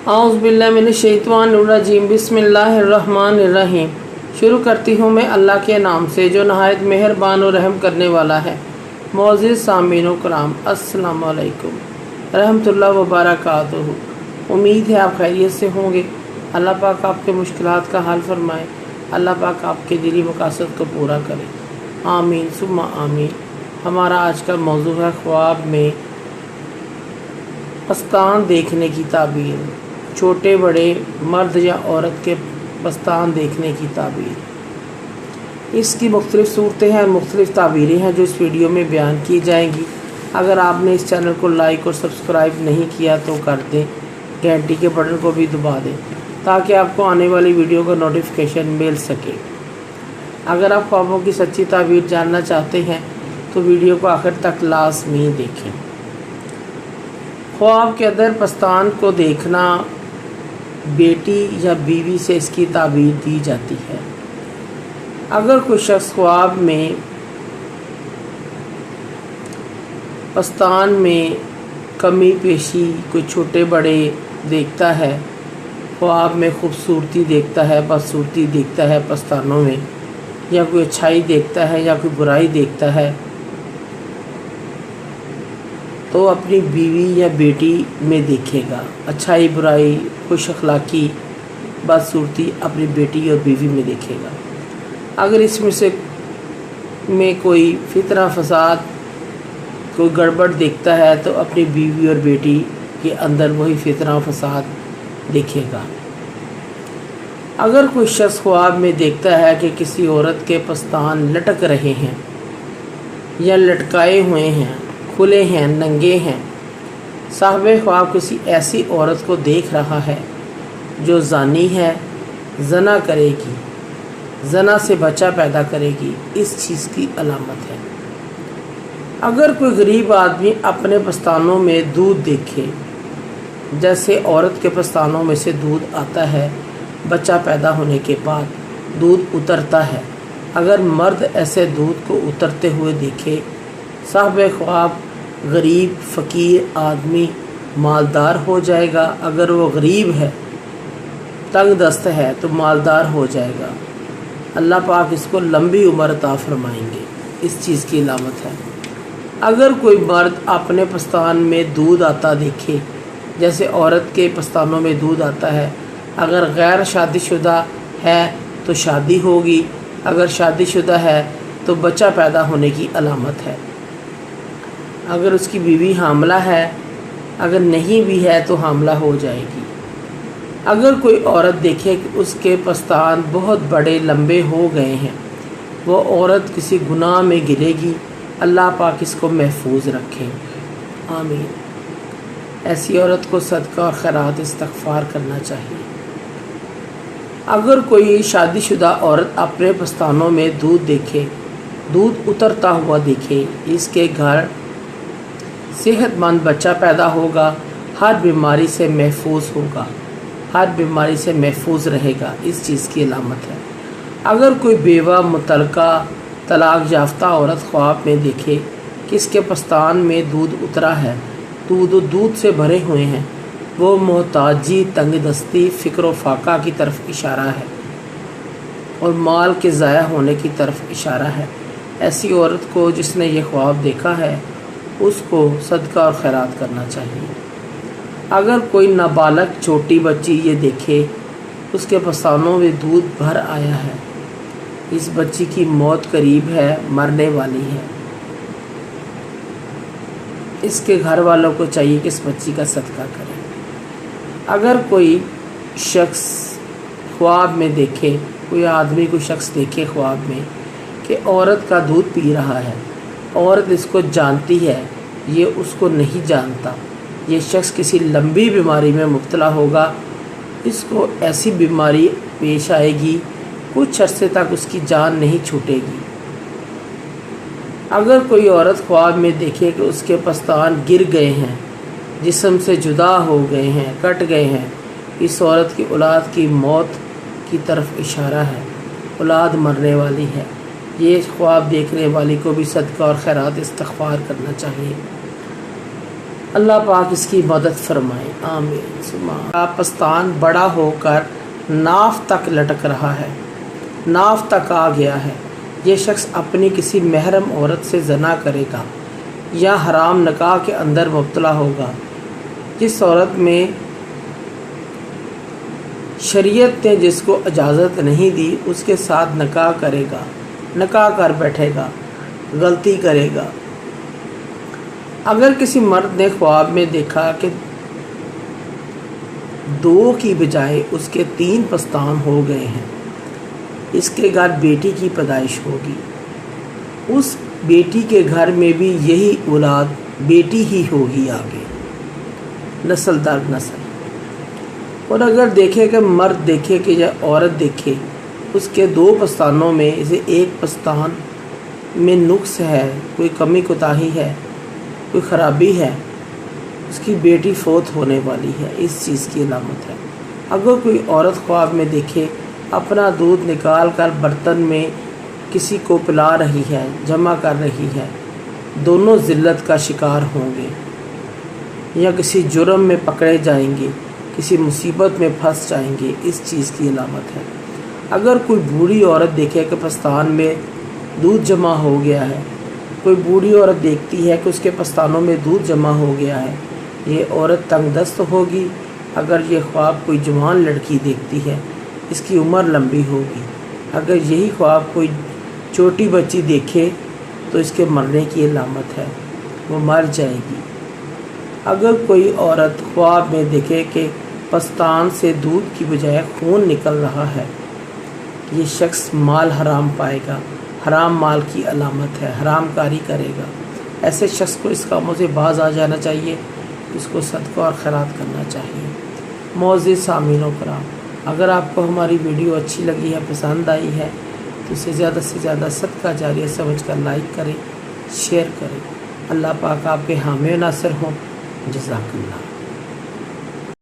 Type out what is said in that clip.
औज़ुबिल्लाहिमिनश्शैतानिर्रजीम बिस्मिल्लाहिर्रहमानिर्रहीम। शुरू करती हूँ मैं अल्लाह के नाम से जो नहायत मेहरबान और रहम करने वाला है। मोअज़्ज़िज़ सामीन कराम, अस्सलामु अलैकुम रहमतुल्लाहि व बरकातुहू। उम्मीद है आप खैरियत से होंगे। अल्लाह पाक आपके मुश्किलात का हल फरमाए। अल्लाह पाक आपके दिली मकासद को पूरा करे। आमीन सुम्मा आमीन। हमारा आज का मौजू है ख्वाब में पस्तान देखने की ताबीर। छोटे बड़े मर्द या औरत के पस्तान देखने की ताबीर। इसकी मुख्तलिफ़ सूरतें हैं, मुख्तलिफ़ ताबीरें हैं जो इस वीडियो में बयान की जाएंगी। अगर आपने इस चैनल को लाइक और सब्सक्राइब नहीं किया तो कर दें, घंटी के बटन को भी दबा दें ताकि आपको आने वाली वीडियो का नोटिफिकेशन मिल सके। अगर आप ख्वाबों की सच्ची ताबीर जानना चाहते हैं तो वीडियो को आखिर तक लाज़मी देखें। ख्वाब के अंदर पस्तान को देखना बेटी या बीवी से इसकी ताबीर दी जाती है। अगर कोई शख्स ख्वाब में पस्तान में कमी पेशी कोई छोटे बड़े देखता है, ख्वाब में खूबसूरती देखता है, बदसूरती देखता है पस्तानों में, या कोई अच्छाई देखता है या कोई बुराई देखता है, तो अपनी बीवी या बेटी में देखेगा। अच्छाई बुराई खुश अखलाकी बदसूरती अपनी बेटी और बीवी में देखेगा। अगर इसमें से में कोई फितना फसाद कोई गड़बड़ देखता है तो अपनी बीवी और बेटी के अंदर वही फितना फसाद देखेगा। अगर कोई शख्स ख्वाब में देखता है कि किसी औरत के पस्तान लटक रहे हैं या लटकाए हुए हैं, खुले हैं, नंगे हैं, साहिब ख्वाब किसी ऐसी औरत को देख रहा है जो जानी है, जना करेगी, जना से बच्चा पैदा करेगी, इस चीज़ की अलामत है। अगर कोई गरीब आदमी अपने पस्तानों में दूध देखे, जैसे औरत के पस्तानों में से दूध आता है, बच्चा पैदा होने के बाद दूध उतरता है, अगर मर्द ऐसे दूध को उतरते हुए देखे, साहिब ख्वाब गरीब फ़कीर आदमी मालदार हो जाएगा। अगर वो गरीब है, तंग दस्त है, तो मालदार हो जाएगा। अल्लाह पाक इसको लंबी उम्र अता फरमाएंगे, इस चीज़ की अलामत है। अगर कोई मर्द अपने पस्तान में दूध आता देखे, जैसे औरत के पस्तानों में दूध आता है, अगर गैर शादीशुदा है तो शादी होगी, अगर शादीशुदा है तो बच्चा पैदा होने की अलामत है। अगर उसकी बीवी हामला है, अगर नहीं भी है तो हामला हो जाएगी। अगर कोई औरत देखे कि उसके पस्तान बहुत बड़े लंबे हो गए हैं, वो औरत किसी गुनाह में गिरेगी। अल्लाह पाक इसको महफूज रखे, आमीन। ऐसी औरत को सदका और खैरात इस्तग़फ़ार करना चाहिए। अगर कोई शादीशुदा औरत अपने पस्तानों में दूध देखे, दूध उतरता हुआ देखे, इसके घर सेहतमंद बच्चा पैदा होगा, हर बीमारी से महफूज होगा, हर बीमारी से महफूज रहेगा, इस चीज़ की अलामत है। अगर कोई बेवा मुतलका तलाक याफ्ता औरत ख्वाब में देखे कि इसके पस्तान में दूध उतरा है, दूध से भरे हुए हैं, वो मोहताजी, तंगदस्ती, फ़िक्र व फाका की तरफ इशारा है और माल के ज़ाया होने की तरफ इशारा है। ऐसी औरत को जिसने ये ख्वाब देखा है उसको सदका और खैरात करना चाहिए। अगर कोई नाबालग छोटी बच्ची ये देखे उसके पस्तानों में दूध भर आया है, इस बच्ची की मौत करीब है, मरने वाली है, इसके घर वालों को चाहिए कि इस बच्ची का सदका करें। अगर कोई शख्स ख्वाब में देखे, कोई आदमी कोई शख्स देखे ख्वाब में कि औरत का दूध पी रहा है, औरत इसको जानती है, ये उसको नहीं जानता, ये शख्स किसी लंबी बीमारी में मुब्तला होगा, इसको ऐसी बीमारी पेश आएगी कुछ अरसे तक उसकी जान नहीं छूटेगी। अगर कोई औरत ख्वाब में देखे कि उसके पस्तान गिर गए हैं, जिस्म से जुदा हो गए हैं, कट गए हैं, इस औरत की औलाद की मौत की तरफ इशारा है, औलाद मरने वाली है। ये ख्वाब देखने वाली को भी सदका और खैरात इस्तग़फ़ार करना चाहिए। अल्लाह पाक इसकी मदद फरमाए, आमीन सुभान। पस्तान बड़ा होकर नाफ तक लटक रहा है, नाफ तक आ गया है। ये शख्स अपनी किसी महरम औरत से जना करेगा या हराम निकाह के अंदर मुब्तला होगा। जिस औरत में शरीयत ने जिसको इजाज़त नहीं दी उसके साथ निकाह करेगा, निकाह कर बैठेगा, गलती करेगा। अगर किसी मर्द ने ख्वाब में देखा कि 2 की बजाय उसके 3 पस्तान हो गए हैं, इसके घर बेटी की पैदाइश होगी, उस बेटी के घर में भी यही औलाद बेटी ही होगी आगे, नस्ल दर नस्ल। और अगर देखे कि मर्द देखे कि या औरत देखे उसके 2 पस्तानों में से 1 पस्तान में नुक्स है, कोई कमी कोताही है, कोई ख़राबी है, उसकी बेटी फोत होने वाली है, इस चीज़ की अलामत है। अगर कोई औरत ख्वाब में देखे अपना दूध निकाल कर बर्तन में किसी को पिला रही है, जमा कर रही है, दोनों ज़िल्लत का शिकार होंगे या किसी जुर्म में पकड़े जाएंगे, किसी मुसीबत में फंस जाएंगे, इस चीज़ की अलामत है। अगर कोई बूढ़ी औरत देखे कि पस्तान में दूध जमा हो गया है, कोई बूढ़ी औरत देखती है कि उसके पस्तानों में दूध जमा हो गया है, ये औरत तंगदस्त होगी। अगर ये ख्वाब कोई जवान लड़की देखती है, इसकी उम्र लंबी होगी। अगर यही ख्वाब कोई छोटी बच्ची देखे तो इसके मरने की अलामत है, वो मर जाएगी। अगर कोई औरत ख्वाब में देखे कि पस्तान से दूध की बजाय खून निकल रहा है, ये शख्स माल हराम पाएगा, हराम माल की अलामत है, हराम कारी करेगा। ऐसे शख्स को इस कामों से बाज आ जाना चाहिए, इसको सदका और खैरात करना चाहिए। मोअज़्ज़िज़ सामीनों कराम, अगर आपको हमारी वीडियो अच्छी लगी है, पसंद आई है, तो इसे ज़्यादा से ज़्यादा सदका जारिया समझ कर लाइक करें, शेयर करें। अल्लाह पाक आपके हामी नासिर हों। जज़ाकल्लाह।